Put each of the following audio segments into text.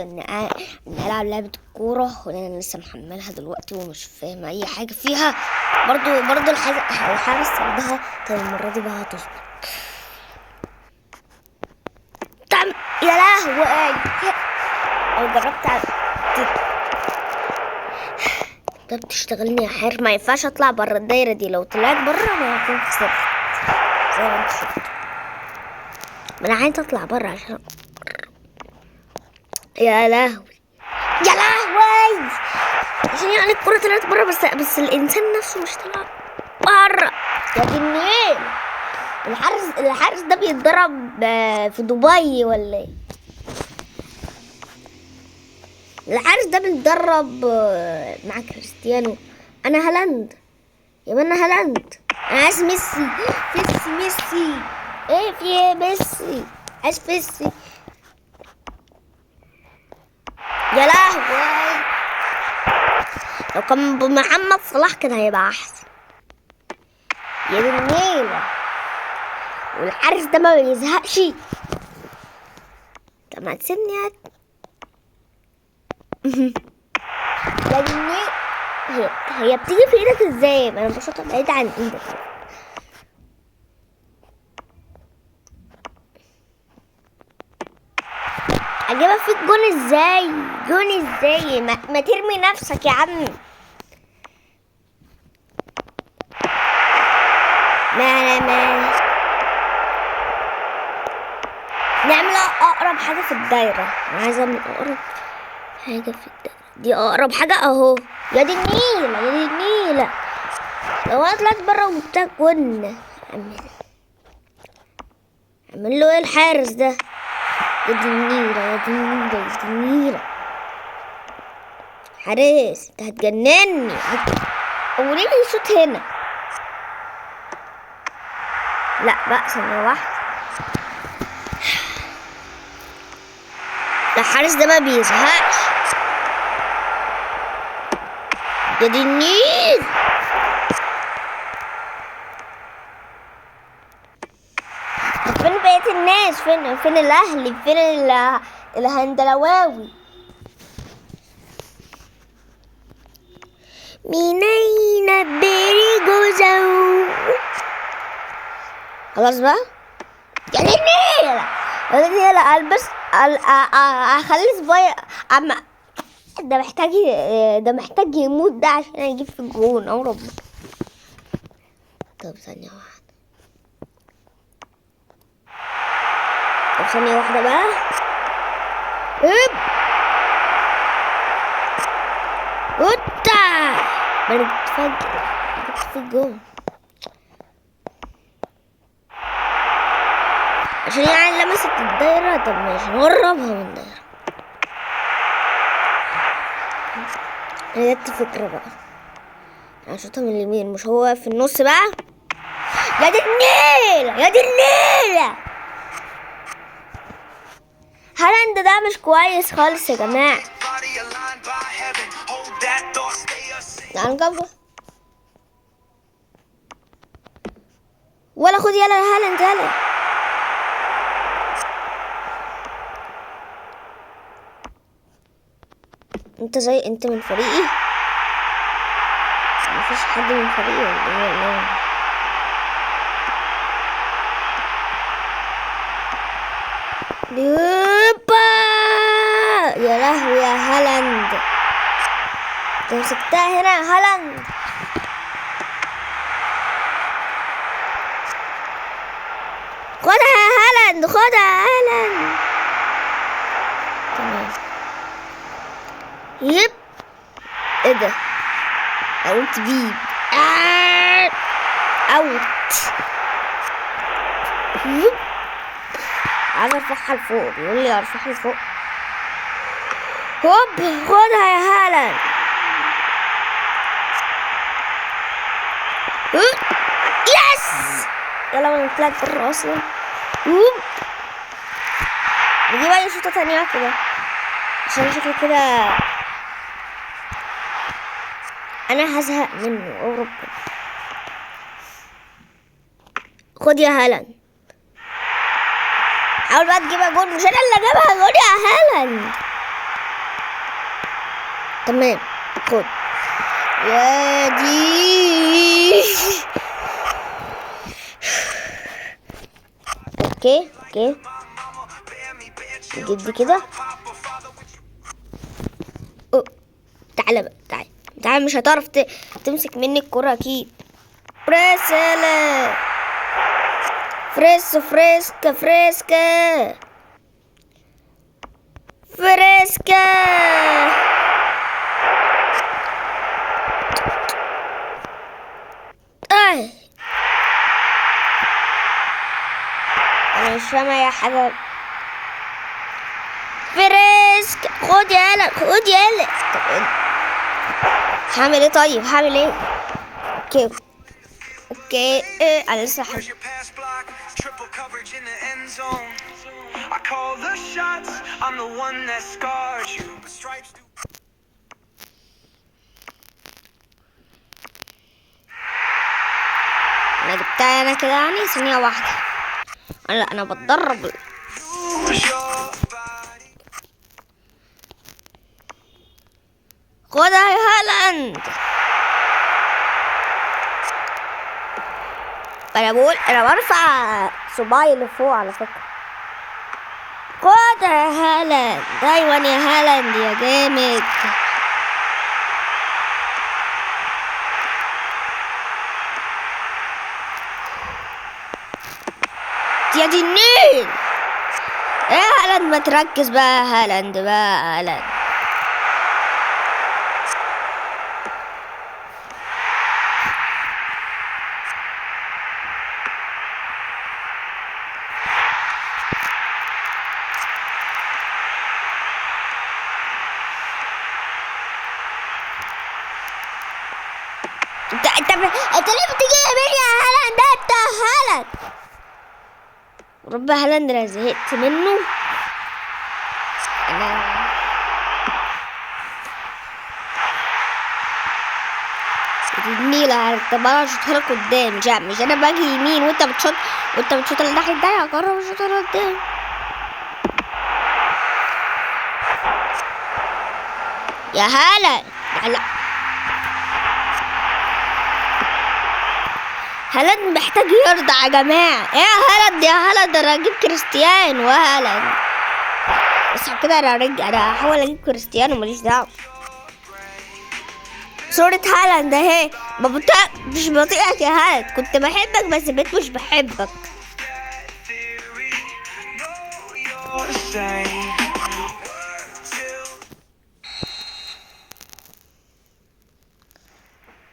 ان العب لعبه الكوره، وانا لسه محملها دلوقتي ومش فاهمه اي حاجه فيها. برضو الحارس صدها. طب المره دي بقى هتظبط. يا لهوي، او جربت ده بتشتغلني يا حار. ما ينفعش اطلع بره الدايره دي، لو طلعت بره ما هكون خسرت زي ما انت شفت. ما انا عايز اطلع بره عشان يا لهوي يا لهوي، عشان يعني الكرة طلعت بره، بس الانسان نفسه مش طلع بره. يا دي النيل، الحارس ده بيتدرب في دبي ولا ايه؟ الحارس ده بيتدرب مع كريستيانو. انا هالاند يا بنا، هالاند. انا عايز ميسي. ميسي ايه في ايه؟ ميسي عايز ميسي. يا لهوي، لو كان بمحمد صلاح كان هيبقى احسن. يا دي النيلة، والحارس ده ما بيزهقش. طب ما تسيبني يا دي النيلة. هي بتيجي في ايدك ازاي؟ ما انا بشوطها بعيد عن ايدك. اجيبها فيك جون ازاي؟ ما ترمي نفسك يا عم. ما نعمل اقرب حاجه في الدايره. انا عايزه اعمل اقرب حاجه في الدايره دي. اقرب حاجه اهو. يا دي النيله، لو انا طلعت بره وجبتها جون اعمل له ايه الحارس ده؟ يا دي النيله حارس، انت هتجنني. قولي لي شوت هنا. لا بقى ثانيه واحده، الحارس ده ما بيزهقش. يا دي النيل، فين بقية الناس؟ فين الاهلي؟ فين الهندلواوي؟ مينينا بريجوزو. خلاص بقى. يا دي النيل، البس اخلي صبايا. ده محتاج يموت ده عشان يجيب في الجون او ربنا. طب ثانية واحدة بقى. اوتا بتفجر في الجون عشان يعني لمست الدايرة. طب ماشي نقربها من الدايرة. جت فكرة بقى، هشوطها من اليمين، مش هو في النص بقى. يا دي النيلة، هالاند ده مش كويس خالص يا جماعة. يعني نجيبه ولا خد يلا يا هالاند يلا. انت من فريقي؟ مفيش حد من فريقي ولا ايه؟ يوبا يا لهوي يا هالاند، انت مسكتها هنا يا هالاند. خدها يا هالاند، تمام. يب ايه ده؟ اوت بيب اوت. يب عايز ارفعها لفوق، بيقول لي ارفعها لفوق. هوب خدها يا هالاند. يس يلا ما طلعت بره اصلا. نجيب اي شوطه تانية كده عشان شكلي كده انا هزهق منه. اوروبا خد يا هالاند، حاول بقى تجيبها جول. مش انا اللي جابها جول يا هالاند. تمام خد يا دي. اوكي جدي كده. تعالى بقى، تعالى مش هتعرف تمسك مني الكرة اكيد. بريسلا فريسكا انا مش فاهمة يا حاجة. فريسكا خد يالا هعمل ايه طيب؟ هعمل ايه؟ اوكي انا لسه انا جبتها انا كده يعني ثانية واحدة. انا بتدرب. خدها يا هالاند. انا برفع صباعي لفوق على فكرة. خدها يا هالاند. ايوه يا هالاند يا جامد. يا دي النيل. ايه هالاند ما تركز بقى. هالاند انت ليه بتيجي مني يا هالاند؟ انت هالاند رب هالاند انا زهقت منه. النيلة طب شوطها لك قدام. مش انا باجي يمين وانت بتشوط الناحية التانية. هجرب اشوطها قدام. يا هالاند لا هالاند محتاج يرضع يا جماعة. ايه يا هالاند انا هجيب كريستيانو. هالاند بس كده انا هحاول اجيب كريستيانو ماليش دعوة. صورة هالاند اهي. مش بطيئك يا هالاند. كنت بحبك بس بقيت مش بحبك.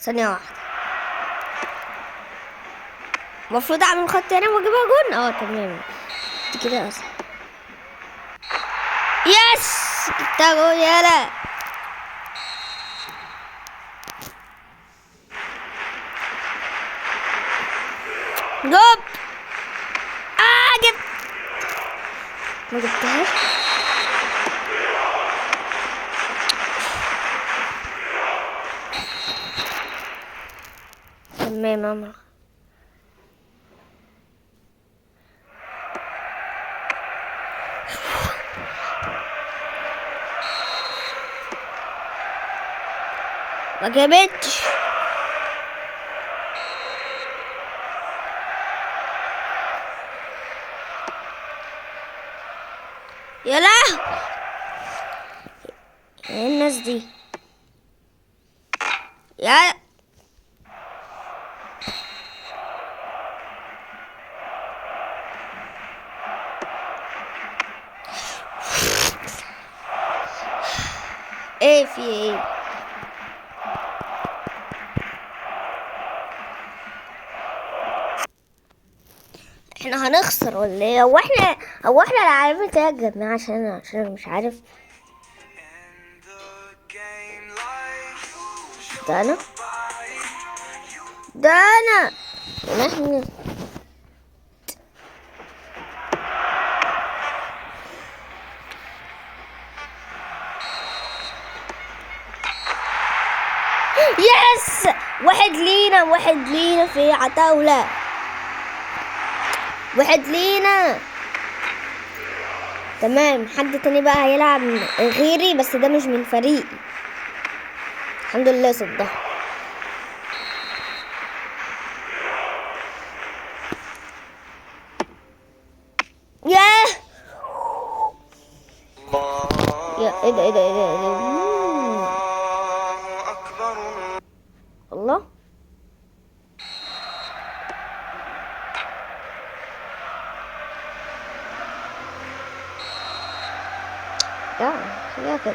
ثانية واحدة. المفروض اعمل خط هنا واجيبها جون. تمام دي كده اصلا. يس جبتها جون. يالا جوب. ما جبتهاش. تمام ماما. ما جابتش. يا له ايه الناس دي يا ايه في ايه؟ احنا هنخسر ولا ايه؟ هو احنا العالمين يا جماعة عشان انا مش عارف. ده انا ونحن يس. واحد لينا في عتاولة. واحد لينا. تمام حد تاني بقى هيلعب غيري بس ده مش من فريقي. الحمد لله صدها. ياه يا ايه ده ايه ده ايه ده, إيه ده؟ الله يا خليها كده.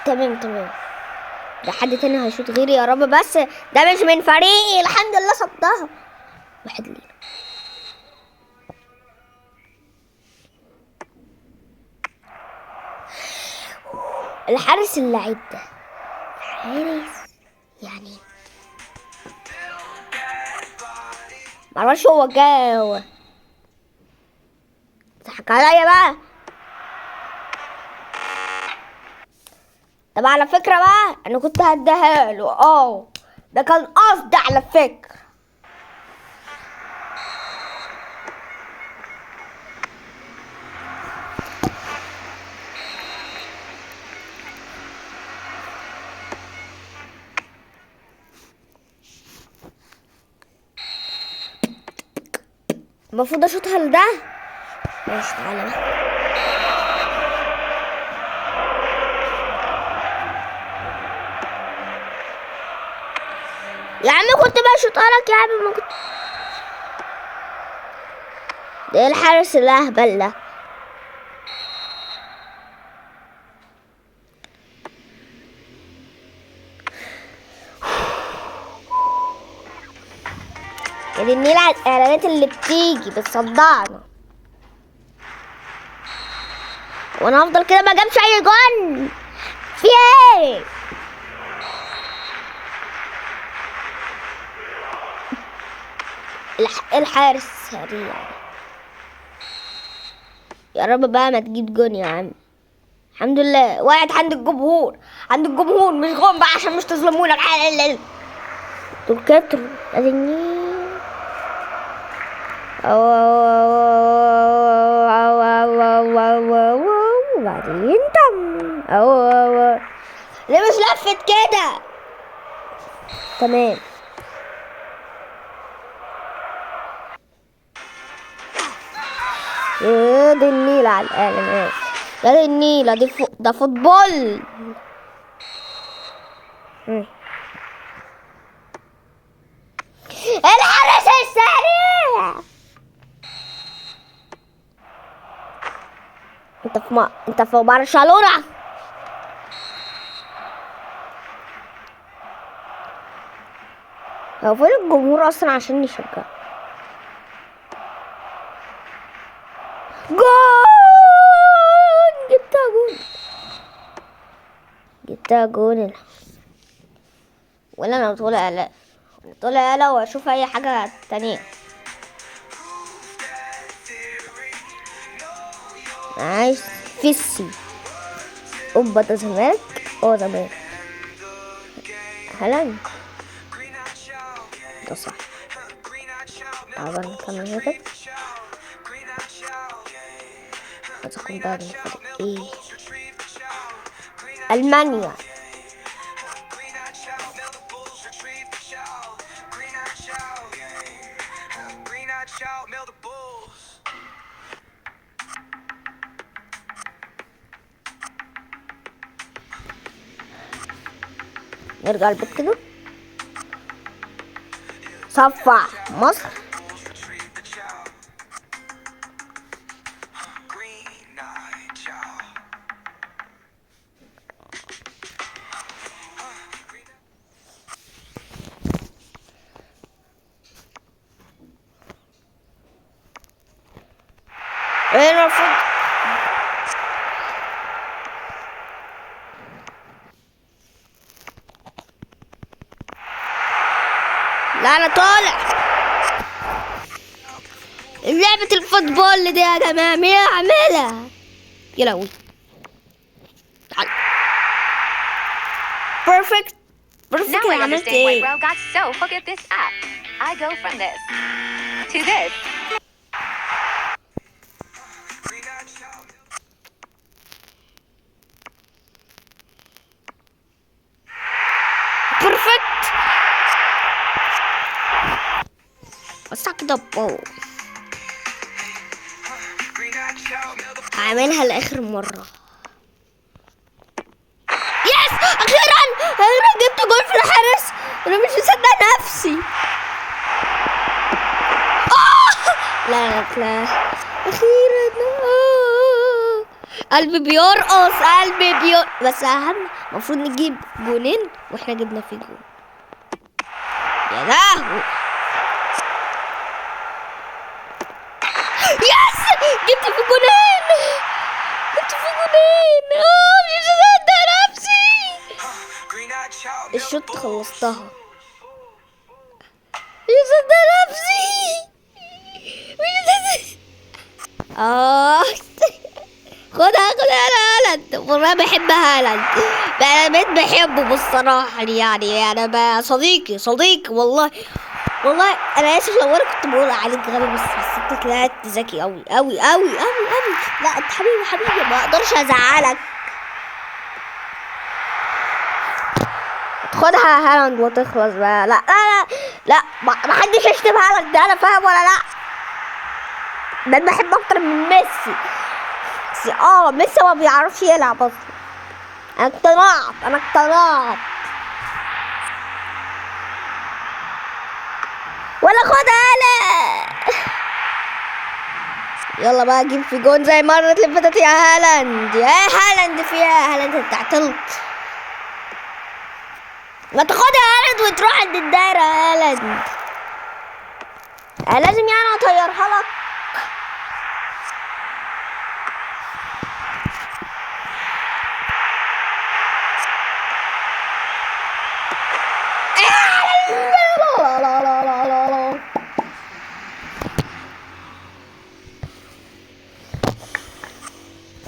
تمام تمام. ده حد تاني هيشوط غيري يا رب، بس ده مش من فريقي. الحمد لله صدها. واحد لينا. الحارس اللعيب ده حارس يعني معرفش هو جاي ضحك عليا بقى. طب على فكرة بقى انا كنت هديها له. ده كان قصدي على فكرة. المفروض اشوطها لده. ماشي تعالى بقى. يا عم كنت بشوطها لك يا عم، ما كنت. ده الحارس الاهبل ده. يا دي النيل على الاعلانات اللي بتيجي بتصدعنا. وانا هفضل كده ما جابش اي جون؟ في ايه؟ الحارس سريع. يا رب بقى ما تجيب جون يا عم. الحمد لله واحد عند الجمهور. عند الجمهور مش جون بقى عشان مش تظلمونا. دول كتروا. وبعدين ليه مش لفت كده؟ تمام. يا دي النيلة على الإعلانات. يا دي النيلة ده فوتبول. الحارس السريع. انت في برشلونة. هو فين الجمهور اصلا عشان يشجع؟ جون. جبتها جون. ولا انا طول قلق واشوف اي حاجة تانية. عايز فيسي. اوبا ده زمالك. زمالك. هلا ده صح. تعالى نكمل هيك. هتكون بقى من فريق ايه؟ ألمانيا. نرجع البيت كده. صفع مصر. ايه المفروض؟ لا انا طالع. لعبة الفوتبول دي يا جماعة مين يعملها؟ يا لهوي. تعال. بيرفكت. Now I understand why Rel got so hooked at this app. I go from this to this. طب هعملها لاخر مره. يس، اخيرا جبت جول في الحارس. انا مش مصدق نفسي. لا اخيرا. قلبي بيرقص، بس اهم المفروض نجيب جونين واحنا جبنا فيه جون. يا لهوي. يس، جبت فيه جونين. مش مصدق نفسي. الشوط خلصتها. مش مصدق نفسي. خدها يا هالاند. والله بحب هالاند. انا بقيت بحبه بالصراحه. يعني انا بقى صديقي والله. انا اسف لو انا كنت بقول عليك غبي، بس انت طلعت ذكي قوي. لا انت حبيبي ما اقدرش ازعلك. خدها يا هالاند وتخلص بقى. لا ما حدش يشتم هالاند ده. انا فاهم ولا لا؟ ده انا بحب اكتر من ميسي. ميسي ما بيعرفش يلعب اصلا. انا اقتنعت. ولا خدها. لا يلا بقى جيب في جون زي مرة اللي فاتت. يا هالاند فيها. هالاند انت عطلت. ما تاخدها هالاند وتروح عند الدايرة. هالاند لازم يعني اطيرها لك.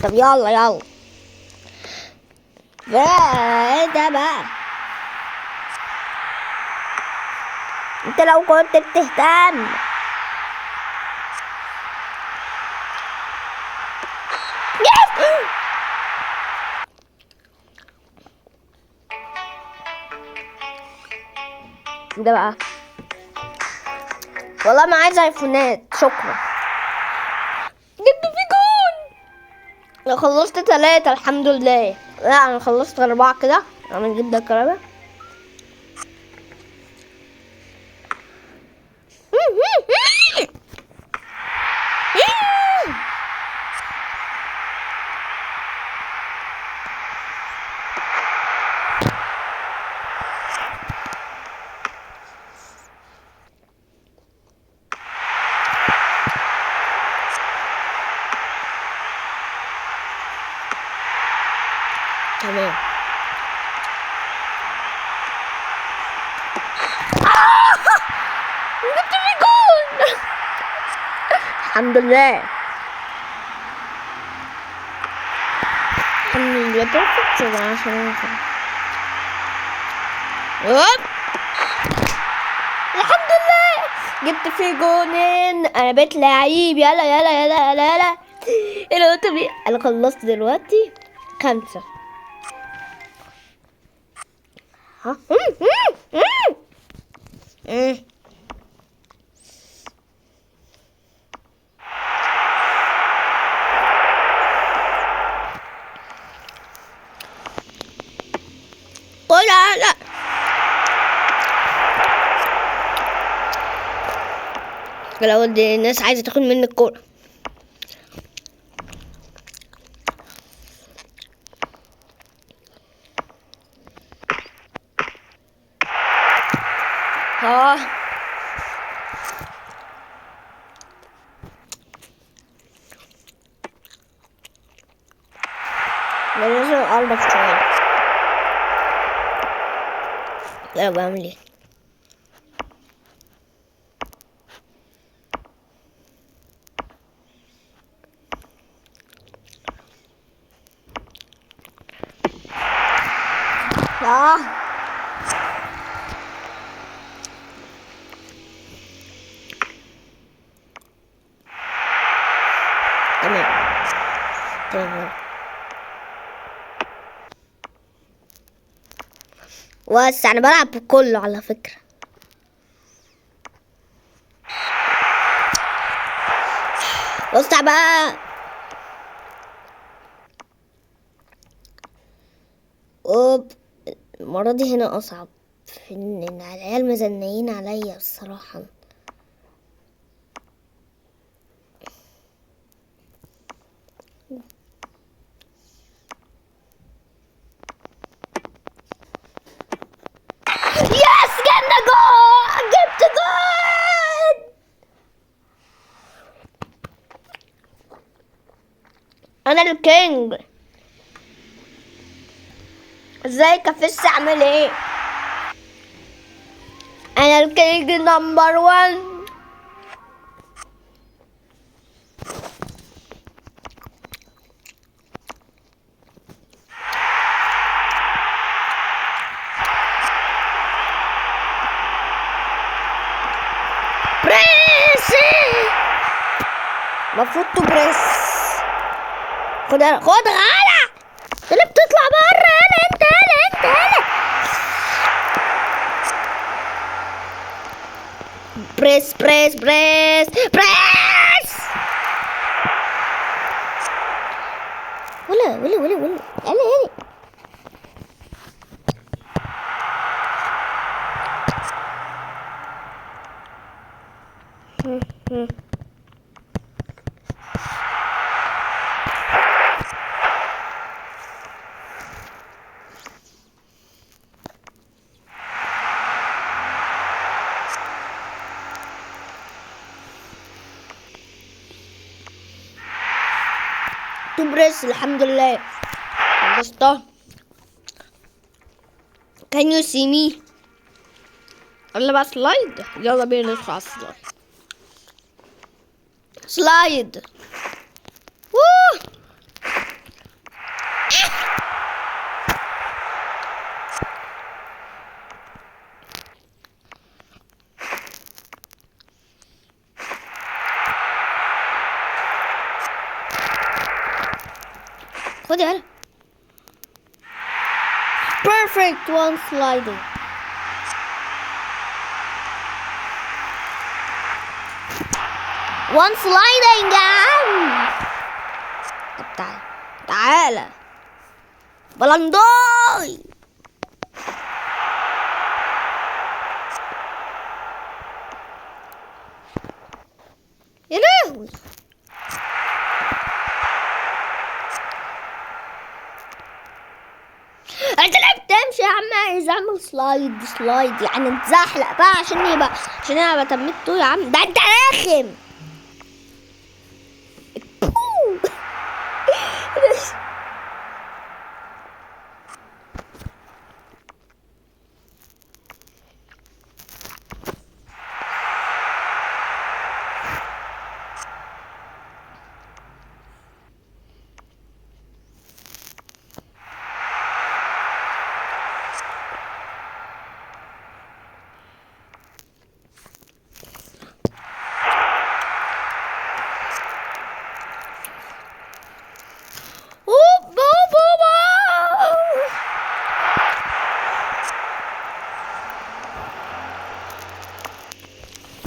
طب يلا ده بقى. انت لو كنت بتهتم. ده بقى والله ما عايز ايفونات. شكرا. جبت في جون. انا خلصت 3 الحمد لله. لا انا خلصت 4 كده. انا نجيب ده الكلام. تمام. جبت في جون. الحمد لله. بيرفكت الحمد لله. جبت في جونين. انا بقيت لعيب. يلا انا خلصت دلوقتي 5. لا لو الناس عايزة تاخد مني الكورة. لازم اقرب شوية. لا بعمل ايه؟ تمام. بس انا بلعب بكله على فكرة. بص بقى. اوب، المرة دي هنا اصعب، في ان العيال مزنيين عليا الصراحة. يس، جبنا جول، جبت جول. انا الكينج. ازيك يا فيس، اعمل ايه؟ انا الكينج نمبر 1. بريس، المفروض تبريس. خد غلا، اللي بتطلع بره. يلا انت، يلا. بريس. ولا يلا. تبرس، الحمد لله خلصتها. Can you see me؟ يلا بقى سلايد، يلا بينا ندخل على السلايد. سلايد. ووو. خد يلا. Perfect one sliding. One sliding يا عم. طب تعالى بلنداي. يا لهوي. انت ليه بتمشي يا عم؟ عايز اعمل سلايد يعني نتزحلق بقى عشان انا بتمته يا عم. ده انت رخم.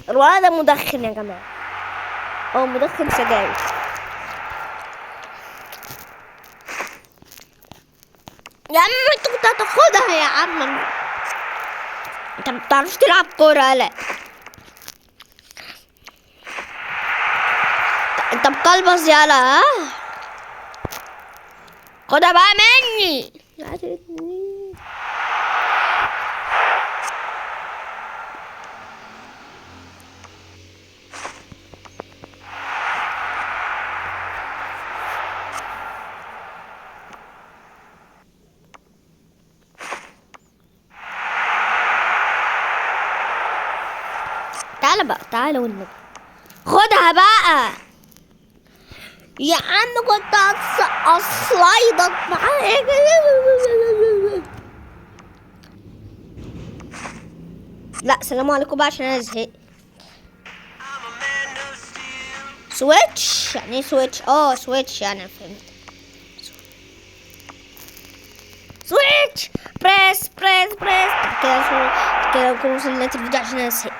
الولد ده مدخن يا جماعة، هو مدخن سجاير. يا عم انت كنت هتاخدها يا عم. انت ما بتعرفش تلعب كورة. لا انت مقلبص يالا. ها خدها بقى مني. تعالى والنبي خدها بقى يا عم. كنت اصلايدك معاك. لا سلام عليكم بقى عشان انا زهقت. سويتش يعني ايه سويتش؟ سويتش يعني فهمت. سويتش بريس. كده نكون وصلنا لنهاية الفيديو عشان انا زهقت.